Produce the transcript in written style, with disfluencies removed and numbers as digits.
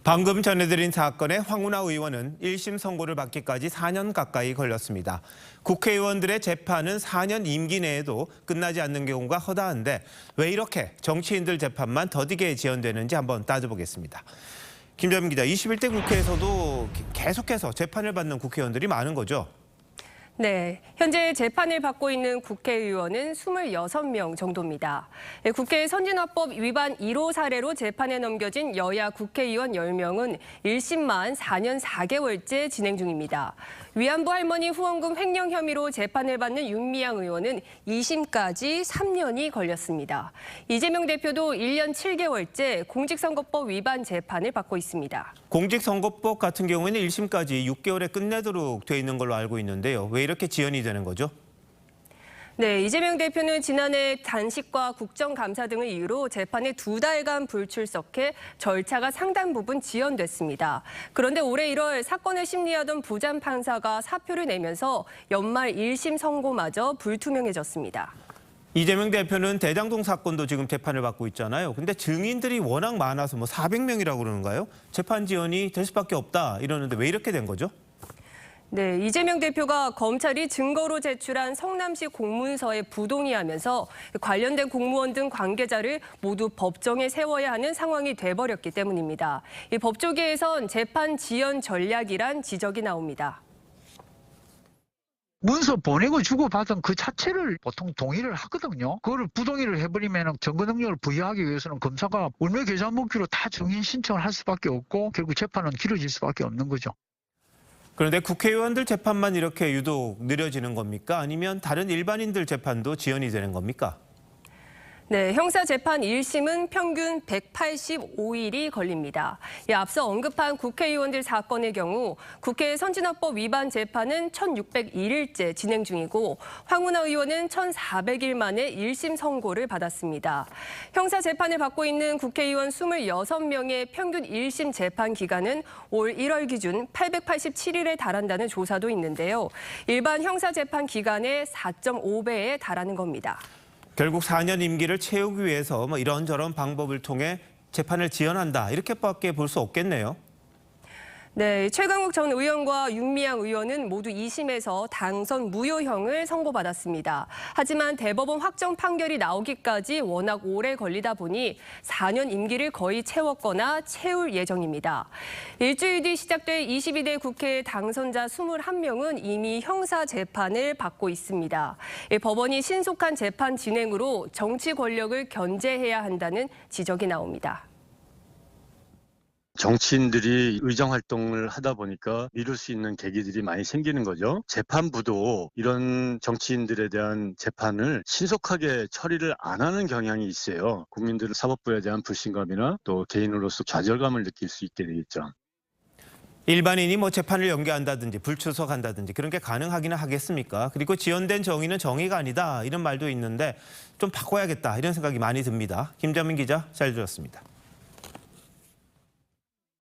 방금 전해드린 사건의 황운하 의원은 1심 선고를 받기까지 4년 가까이 걸렸습니다. 국회의원들의 재판은 4년 임기 내에도 끝나지 않는 경우가 허다한데 왜 이렇게 정치인들 재판만 더디게 지연되는지 한번 따져보겠습니다. 김정민 기자, 21대 국회에서도 계속해서 재판을 받는 국회의원들이 많은 거죠? 네, 현재 재판을 받고 있는 국회의원은 26명 정도입니다. 국회 선진화법 위반 1호 사례로 재판에 넘겨진 여야 국회의원 10명은 1심만 4년 4개월째 진행 중입니다. 위안부 할머니 후원금 횡령 혐의로 재판을 받는 윤미향 의원은 2심까지 3년이 걸렸습니다. 이재명 대표도 1년 7개월째 공직선거법 위반 재판을 받고 있습니다. 공직선거법 같은 경우에는 1심까지 6개월에 끝내도록 돼 있는 걸로 알고 있는데요. 왜 이렇게 지연이 되는 거죠? 네, 이재명 대표는 지난해 단식과 국정감사 등을 이유로 재판에 2달간 불출석해 절차가 상당 부분 지연됐습니다. 그런데 올해 1월 사건을 심리하던 부장 판사가 사표를 내면서 연말 1심 선고마저 불투명해졌습니다. 이재명 대표는 대장동 사건도 지금 재판을 받고 있잖아요. 근데 증인들이 워낙 많아서 400명이라고 그러는가요? 재판 지연이 될 수밖에 없다 이러는데 왜 이렇게 된 거죠? 네, 이재명 대표가 검찰이 증거로 제출한 성남시 공문서에 부동의하면서 관련된 공무원 등 관계자를 모두 법정에 세워야 하는 상황이 돼버렸기 때문입니다. 이 법조계에선 재판 지연 전략이란 지적이 나옵니다. 문서 보내고 주고받은 그 자체를 보통 동의를 하거든요. 그거를 부동의를 해버리면 증거 능력을 부여하기 위해서는 검사가 울며 겨자 먹기로 다 증인 신청을 할 수밖에 없고 결국 재판은 길어질 수밖에 없는 거죠. 그런데 국회의원들 재판만 이렇게 유독 느려지는 겁니까? 아니면 다른 일반인들 재판도 지연이 되는 겁니까? 네, 형사재판 1심은 평균 185일이 걸립니다. 앞서 언급한 국회의원들 사건의 경우 국회 선진화법 위반 재판은 1601일째 진행 중이고 황운하 의원은 1400일 만에 1심 선고를 받았습니다. 형사재판을 받고 있는 국회의원 26명의 평균 1심 재판 기간은 올 1월 기준 887일에 달한다는 조사도 있는데요. 일반 형사재판 기간의 4.5배에 달하는 겁니다. 결국 4년 임기를 채우기 위해서 이런저런 방법을 통해 재판을 지연한다 이렇게밖에 볼 수 없겠네요. 네, 최강욱 전 의원과 윤미향 의원은 모두 2심에서 당선 무효형을 선고받았습니다. 하지만 대법원 확정 판결이 나오기까지 워낙 오래 걸리다 보니 4년 임기를 거의 채웠거나 채울 예정입니다. 일주일 뒤 시작될 22대 국회 당선자 21명은 이미 형사 재판을 받고 있습니다. 법원이 신속한 재판 진행으로 정치 권력을 견제해야 한다는 지적이 나옵니다. 정치인들이 의정 활동을 하다 보니까 미룰 수 있는 계기들이 많이 생기는 거죠. 재판부도 이런 정치인들에 대한 재판을 신속하게 처리를 안 하는 경향이 있어요. 국민들은 사법부에 대한 불신감이나 또 개인으로서 좌절감을 느낄 수 있게 되겠죠. 일반인이 재판을 연기한다든지 불출석한다든지 그런 게 가능하기는 하겠습니까? 그리고 지연된 정의는 정의가 아니다 이런 말도 있는데 좀 바꿔야겠다 이런 생각이 많이 듭니다. 김정민 기자 잘 들었습니다.